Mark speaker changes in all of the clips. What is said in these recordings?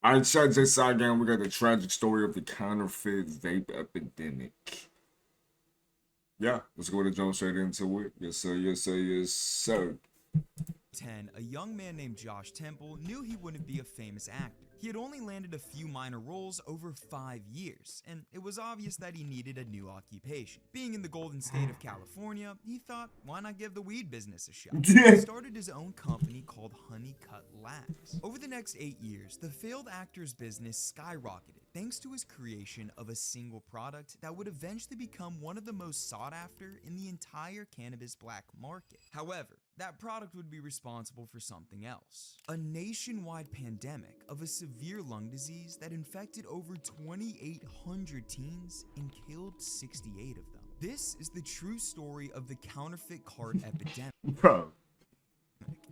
Speaker 1: All right, chat JCRI again. We got the tragic story of the counterfeit vape epidemic. Yeah, let's go to jump straight into it. Yes, sir. Yes, sir. Yes, sir.
Speaker 2: 10, a young man named Josh Temple knew he wouldn't be a famous actor. He had only landed a few minor roles over 5 years, and it was obvious that he needed a new occupation. Being in the golden state of California, he thought, why not give the weed business a shot? He started his own company called Honeycut Labs. Over the next 8 years, the failed actor's business skyrocketed thanks to his creation of a single product that would eventually become one of the most sought after in the entire cannabis black market. However, that product would be responsible for something else. A nationwide pandemic of a severe lung disease that infected over 2,800 teens and killed 68 of them. This is the true story of the counterfeit card epidemic
Speaker 1: Bro,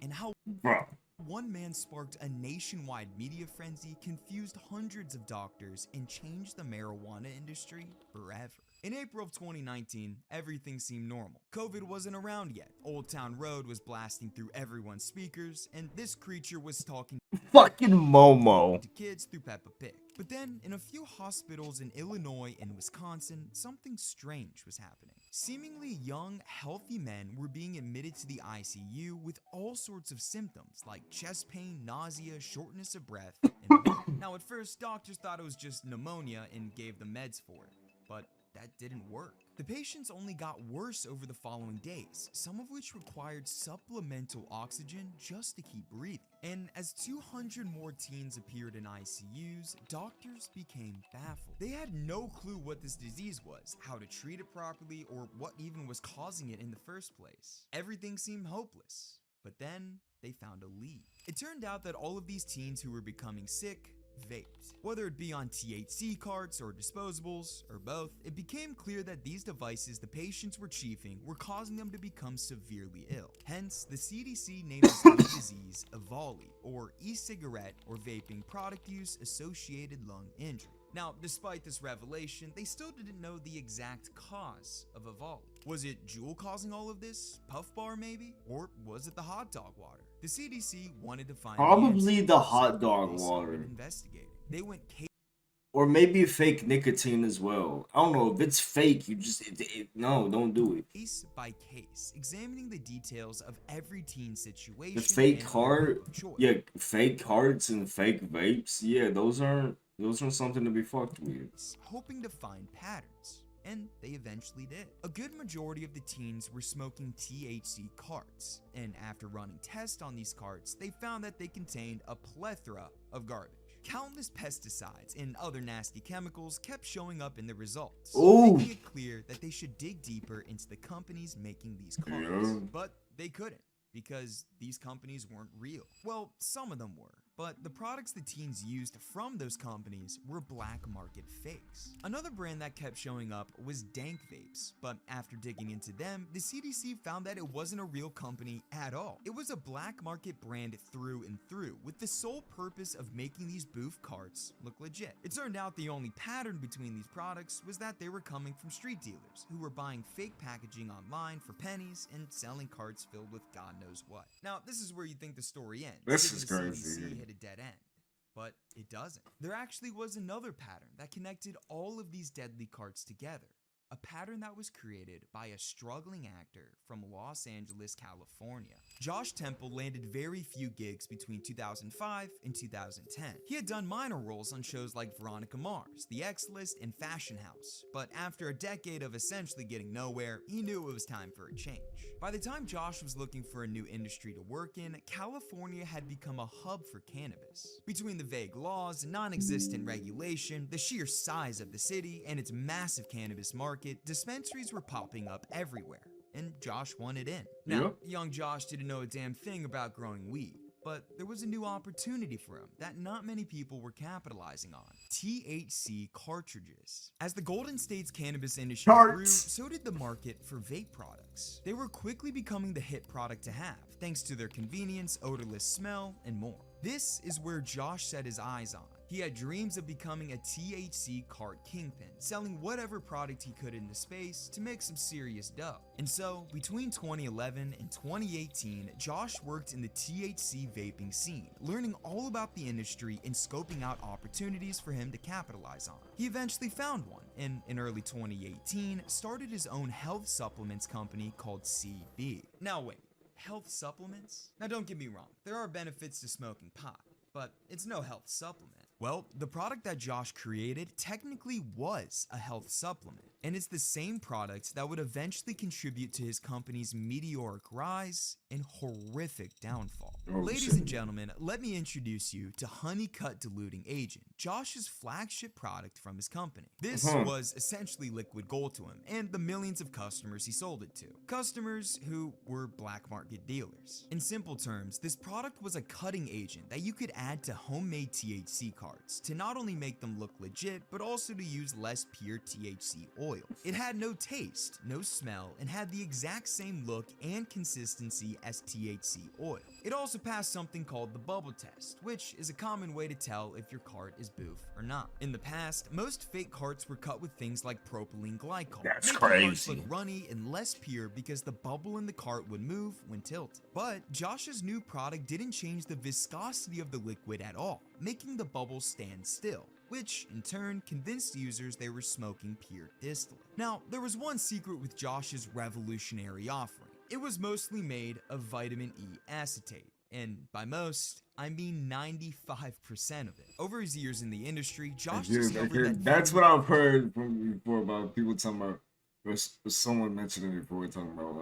Speaker 2: and how
Speaker 1: bro.
Speaker 2: one man sparked a nationwide media frenzy, confused hundreds of doctors, and changed the marijuana industry forever. In April of 2019, everything seemed normal. COVID wasn't around yet. Old Town Road was blasting through everyone's speakers, and this creature was talking
Speaker 1: Fucking Momo.
Speaker 2: to kids through Peppa Pig. But then, in a few hospitals in Illinois and Wisconsin, something strange was happening. Seemingly young, healthy men were being admitted to the ICU with all sorts of symptoms like chest pain, nausea, shortness of breath, and more. Now, at first, doctors thought it was just pneumonia and gave them meds for it, but that didn't work. The patients only got worse over the following days, some of which required supplemental oxygen just to keep breathing. And as 200 more teens appeared in ICUs, doctors became baffled. They had no clue what this disease was, how to treat it properly, or what even was causing it in the first place. Everything seemed hopeless. But then they found a lead. It turned out that all of these teens who were becoming sick vaped. Whether it be on THC carts or disposables, or both, it became clear that these devices the patients were chiefing were causing them to become severely ill. Hence, the CDC named this new disease EVALI, or e-cigarette or vaping product use associated lung injury. Now, despite this revelation, they still didn't know the exact cause of EVALI. Was it Juul causing all of this? Puff Bar maybe? Or was it the hot dog water? The CDC wanted to find
Speaker 1: Probably
Speaker 2: the
Speaker 1: the
Speaker 2: answer,
Speaker 1: hot
Speaker 2: so
Speaker 1: dog
Speaker 2: they started
Speaker 1: water.
Speaker 2: investigating. They went case
Speaker 1: Or maybe fake nicotine as well. I don't know. If it's fake, you just... no, don't do it.
Speaker 2: by case, examining the details of every teen
Speaker 1: The
Speaker 2: situation
Speaker 1: fake
Speaker 2: and
Speaker 1: card...
Speaker 2: weapon of choice.
Speaker 1: Yeah, fake cards and fake vapes. Yeah, those aren't something to be fucked with.
Speaker 2: Hoping to find patterns. And they eventually did. A good majority of the teens were smoking THC carts, and after running tests on these carts, they found that they contained a plethora of garbage. Countless pesticides and other nasty chemicals kept showing up in the results,
Speaker 1: Ooh.
Speaker 2: making it clear that they should dig deeper into the companies making these carts.
Speaker 1: Yeah.
Speaker 2: But they couldn't, because these companies weren't real. Well, some of them were, but the products the teens used from those companies were black market fakes. Another brand that kept showing up was Dank Vapes, but after digging into them, the CDC found that it wasn't a real company at all. It was a black market brand through and through, with the sole purpose of making these booth carts look legit. It turned out the only pattern between these products was that they were coming from street dealers, who were buying fake packaging online for pennies and selling carts filled with God knows what. Now, this is where you think the story ends.
Speaker 1: This
Speaker 2: given
Speaker 1: is
Speaker 2: the
Speaker 1: crazy.
Speaker 2: CDC hit a dead end. But it doesn't. There actually was another pattern that connected all of these deadly carts together. A pattern that was created by a struggling actor from Los Angeles, California. Josh Temple landed very few gigs between 2005 and 2010. He had done minor roles on shows like Veronica Mars, The X List, and Fashion House, but after a decade of essentially getting nowhere, he knew it was time for a change. By the time Josh was looking for a new industry to work in, California had become a hub for cannabis. Between the vague laws, non-existent regulation, the sheer size of the city, and its massive cannabis market, dispensaries were popping up everywhere, and Josh wanted in. Now, young Josh didn't know a damn thing about growing weed, but there was a new opportunity for him that not many people were capitalizing on: THC cartridges. As the Golden State's cannabis industry grew, so did the market for vape products. They were quickly becoming the hit product to have, thanks to their convenience, odorless smell, and more. This is where Josh set his eyes on. He had dreams of becoming a THC cart kingpin, selling whatever product he could in the space to make some serious dough. And so, between 2011 and 2018, Josh worked in the THC vaping scene, learning all about the industry and scoping out opportunities for him to capitalize on. He eventually found one, and in early 2018, started his own health supplements company called CB. Now wait, health supplements? Now don't get me wrong, there are benefits to smoking pot, but it's no health supplement. Well, the product that Josh created technically was a health supplement, and it's the same product that would eventually contribute to his company's meteoric rise and horrific downfall.
Speaker 1: Oh,
Speaker 2: Ladies
Speaker 1: shit.
Speaker 2: and gentlemen, let me introduce you to Honeycut Diluting Agent, Josh's flagship product from his company. This was essentially liquid gold to him and the millions of customers he sold it to. Customers who were black market dealers. In simple terms, this product was a cutting agent that you could add to homemade THC carts to not only make them look legit, but also to use less pure THC oil. It had no taste, no smell, and had the exact same look and consistency as THC oil. It also passed something called the bubble test, which is a common way to tell if your cart is boof or not. In the past, most fake carts were cut with things like propylene glycol,
Speaker 1: That's
Speaker 2: making carts
Speaker 1: crazy.
Speaker 2: look runny and less pure because the bubble in the cart would move when tilted. But Josh's new product didn't change the viscosity of the liquid at all, making the bubbles stand still, which in turn convinced users they were smoking pure distillate. Now, there was one secret with Josh's revolutionary offering. It was mostly made of vitamin E acetate, and by most, I mean 95% of it. Over his years in the industry, Josh discovered that
Speaker 1: That's what I've heard from before about people talking about. There's someone mentioned it before talking about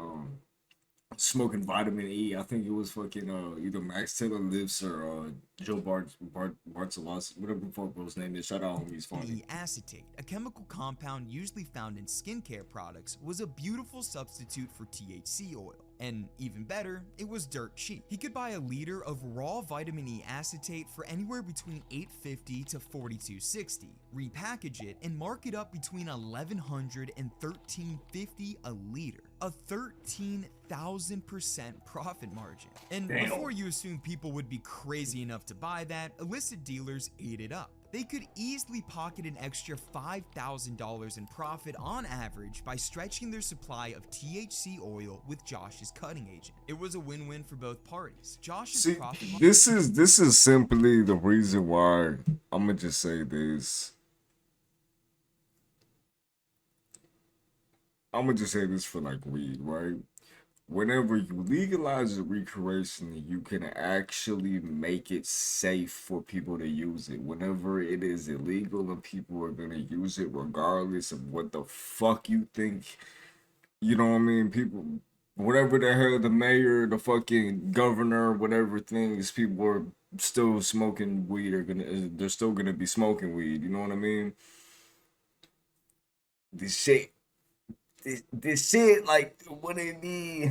Speaker 1: smoking vitamin E. I think it was fucking either Max Taylor Lives or Joe Bartolos, whatever the fuck his name is. Shout out, homie, he's funny.
Speaker 2: E acetate, a chemical compound usually found in skincare products, was a beautiful substitute for THC oil. And even better, it was dirt cheap. He could buy a liter of raw vitamin E acetate for anywhere between $8.50 to $42.60, repackage it, and mark it up between $1,100 and $13.50 a liter. A 13,000% profit margin. And
Speaker 1: Damn.
Speaker 2: before you assume people would be crazy enough to buy that, illicit dealers ate it up. They could easily pocket an extra $5,000 in profit on average by stretching their supply of THC oil with Josh's cutting agent. It was a win-win for both parties. Josh's
Speaker 1: See,
Speaker 2: profit
Speaker 1: this is simply the reason why I'm gonna just say this. I'm gonna just say this for like weed, right? Whenever you legalize it recreationally, you can actually make it safe for people to use it. Whenever it is illegal and people are gonna use it regardless of what the fuck you think, you know what I mean? People, whatever the hell the mayor, the fucking governor, whatever things, people are still smoking weed they're still gonna be smoking weed, you know what I mean? This shit. This shit, like, what it be?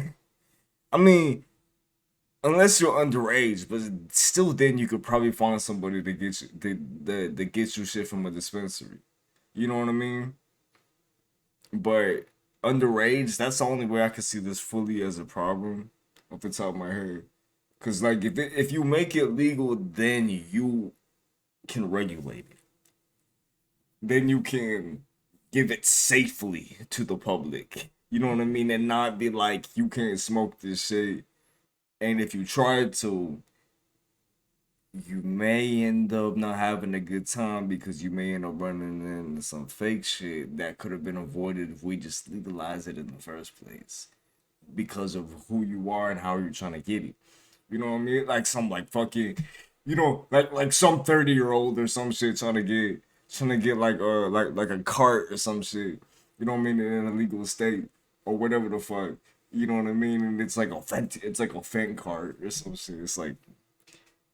Speaker 1: I mean, unless you're underage, but still, then you could probably find somebody to get you that gets you shit from a dispensary. You know what I mean? But underage, that's the only way I can see this fully as a problem off the top of my head. Cause like if you make it legal, then you can regulate it. Then you can give it safely to the public. You know what I mean? And not be like, you can't smoke this shit. And if you try to, you may end up not having a good time because you may end up running into some fake shit that could have been avoided if we just legalized it in the first place. Because of who you are and how you're trying to get it. You know what I mean? Like some like fucking, you know, like some 30-year-old or some shit trying to get like a cart or some shit, you know what I mean, in an illegal state or whatever the fuck, you know what I mean, and it's like a fent cart or some shit. It's like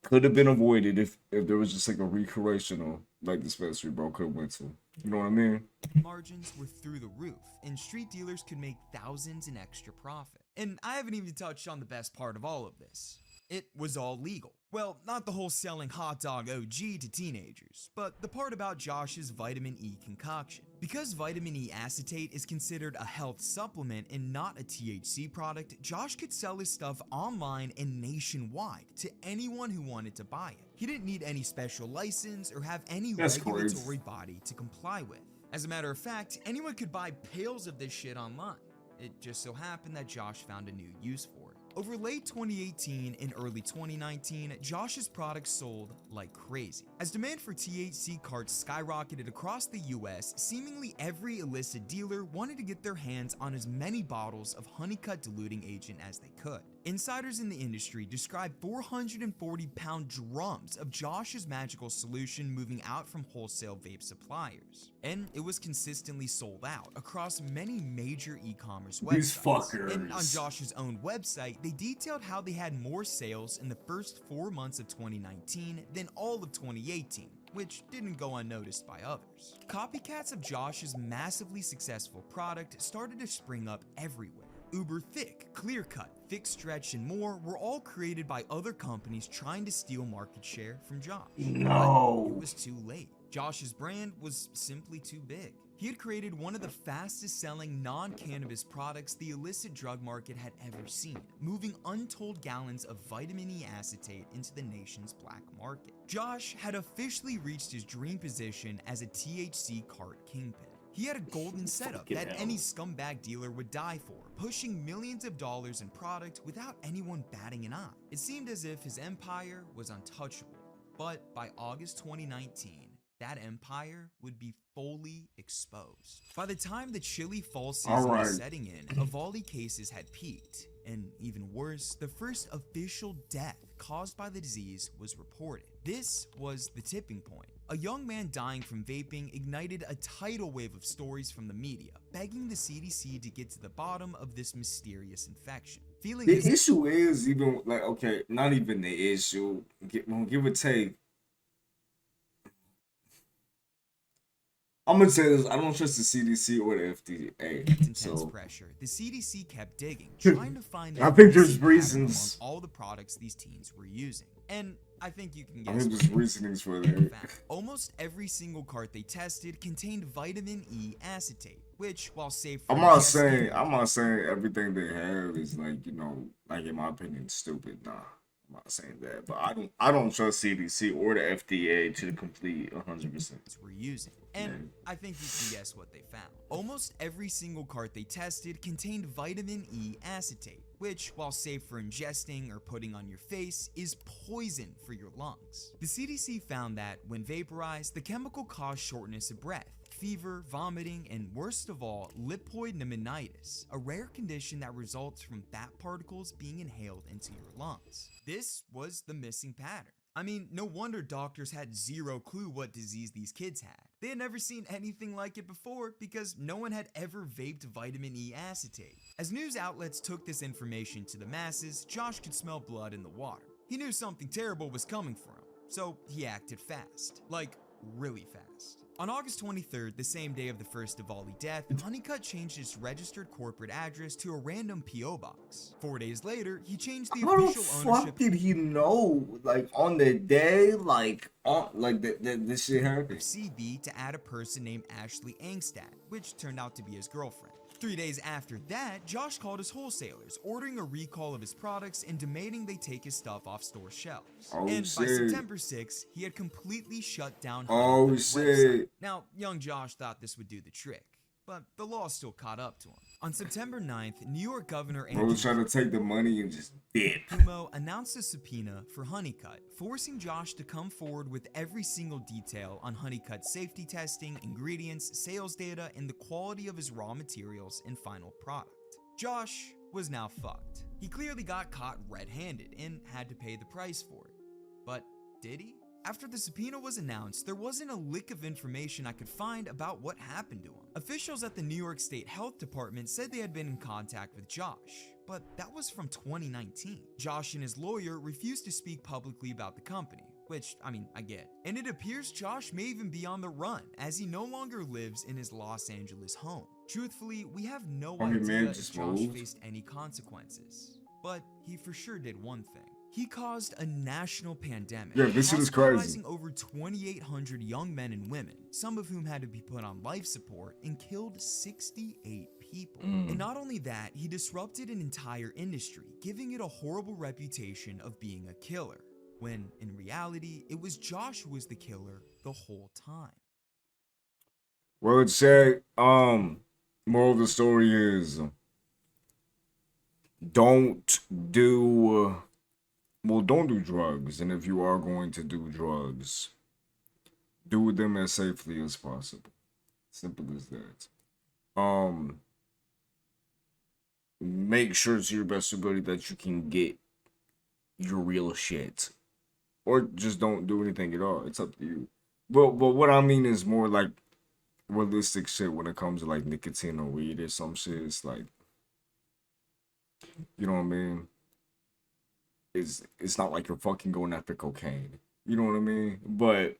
Speaker 1: could have been avoided if there was just like a recreational like dispensary bro could have went to, you know what I mean.
Speaker 2: margins were through the roof, and street dealers could make thousands in extra profit. And I haven't even touched on the best part of all of this. It was all legal. Well, not the whole selling hot dog OG to teenagers, but the part about Josh's vitamin E concoction. Because vitamin E acetate is considered a health supplement and not a THC product, Josh could sell his stuff online and nationwide to anyone who wanted to buy it. He didn't need any special license or have any
Speaker 1: That's
Speaker 2: regulatory
Speaker 1: crazy.
Speaker 2: body to comply with. As a matter of fact, anyone could buy pails of this shit online. It just so happened that Josh found a new use for it. Over late 2018 and early 2019, Josh's products sold like crazy. As demand for THC carts skyrocketed across the US, seemingly every illicit dealer wanted to get their hands on as many bottles of honeycut diluting agent as they could. Insiders in the industry described 440-pound drums of Josh's magical solution moving out from wholesale vape suppliers. And it was consistently sold out across many major e-commerce websites.
Speaker 1: These fuckers.
Speaker 2: And on Josh's own website, they detailed how they had more sales in the first 4 months of 2019 than all of 2018, which didn't go unnoticed by others. Copycats of Josh's massively successful product started to spring up everywhere. Uber Thick, Clear Cut, Thick Stretch, and more were all created by other companies trying to steal market share from Josh.
Speaker 1: No.
Speaker 2: But it was too late. Josh's brand was simply too big. He had created one of the fastest selling non-cannabis products the illicit drug market had ever seen, moving untold gallons of vitamin E acetate into the nation's black market. Josh had officially reached his dream position as a THC cart kingpin. He had a golden setup that any scumbag dealer would die for, pushing millions of dollars in product without anyone batting an eye. It seemed as if his empire was untouchable, but by August 2019, that empire would be fully exposed. By the time the chilly fall season was setting in, Avali cases had peaked. And even worse, the first official death caused by the disease was reported. This was the tipping point. A young man dying from vaping ignited a tidal wave of stories from the media, begging the CDC to get to the bottom of this mysterious infection.
Speaker 1: The issue is even like, okay, not even the issue. Give or take. I'm gonna say this: I don't trust the CDC or the FDA.
Speaker 2: Intense pressure. The CDC kept digging, trying to find.
Speaker 1: I think there's reasons.
Speaker 2: All the products these teens were using, and I think you can guess.
Speaker 1: I think there's reasonings for that.
Speaker 2: Almost every single cart they tested contained vitamin E acetate, which, while safe,
Speaker 1: I'm not saying everything they have is like, you know, like in my opinion, stupid. Nah. I'm not saying that, but I don't trust CDC or the FDA to the complete 100%.
Speaker 2: We're using, and I think you can guess what they found. Almost every single cart they tested contained vitamin E acetate, which, while safe for ingesting or putting on your face, is poison for your lungs. The CDC found that when vaporized, the chemical caused shortness of breath, fever, vomiting, and worst of all, lipoid pneumonitis, a rare condition that results from fat particles being inhaled into your lungs. This was the missing pattern. I mean, no wonder doctors had zero clue what disease these kids had. They had never seen anything like it before because no one had ever vaped vitamin E acetate. As news outlets took this information to the masses, Josh could smell blood in the water. He knew something terrible was coming for him, so he acted fast. Like, really fast. On August 23rd, the same day of the first Avali death, Honeycut changed its registered corporate address to a random P.O. box. 4 days later, he changed the official ownership.
Speaker 1: How the fuck did he know, like, on the day, this shit happened?
Speaker 2: CV to add a person named Ashley Angstad, which turned out to be his girlfriend. 3 days after that, Josh called his wholesalers, ordering a recall of his products and demanding they take his stuff off store shelves. And by September 6th, he had completely shut down Honeycut's website. Now, young Josh thought this would do the trick, but the law still caught up to him. On September 9th, New York Governor
Speaker 1: Bro was trying to take the money and just dip.
Speaker 2: Cuomo announced a subpoena for Honeycut, forcing Josh to come forward with every single detail on Honeycut's safety testing, ingredients, sales data, and the quality of his raw materials and final product. Josh was now fucked. He clearly got caught red-handed and had to pay the price for it. But did he? After the subpoena was announced, there wasn't a lick of information I could find about what happened to him. Officials at the New York State Health Department said they had been in contact with Josh, but that was from 2019. Josh and his lawyer refused to speak publicly about the company, which, I mean, I get. And it appears Josh may even be on the run, as he no longer lives in his Los Angeles home. Truthfully, we have no idea if Josh faced any consequences, but he for sure did one thing. He caused a national pandemic,
Speaker 1: Yeah, this shit is crazy.
Speaker 2: hospitalizing over 2,800 young men and women, some of whom had to be put on life support, and killed 68 people. And not only that, he disrupted an entire industry, giving it a horrible reputation of being a killer, when in reality, it was Josh who was the killer the whole time.
Speaker 1: Well, it said, moral of the story is don't do, don't do drugs. And if you are going to do drugs, do them as safely as possible. Simple as that. Make sure to your best ability that you can get your real shit, or just don't do anything at all. It's up to you. But what I mean is more like realistic shit when it comes to like nicotine or weed or some shit. It's like, you know what I mean? It's not like you're fucking going after cocaine. You know what I mean? But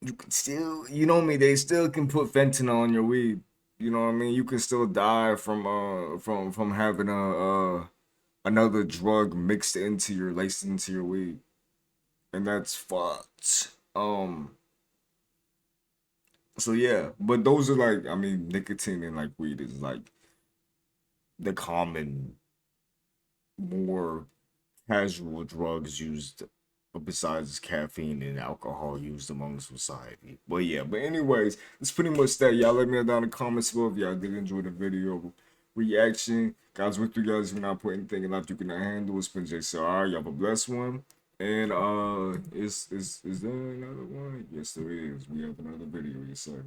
Speaker 1: you can still, you know what I mean? They still can put fentanyl on your weed. You know what I mean? You can still die from having a another drug mixed into your laced into your weed, and that's fucked. So yeah, but those are like, I mean, nicotine and like weed is like the common, more casual drugs used besides caffeine and alcohol used among society. But yeah, but anyways, it's pretty much that. Y'all let me know down in the comments below if y'all did enjoy the video reaction. Guys, with you guys, if you're not putting anything in life you cannot handle, it's been JCRI. Y'all have a blessed one. And is there another one? Yes, there is. We have another video, yes sir.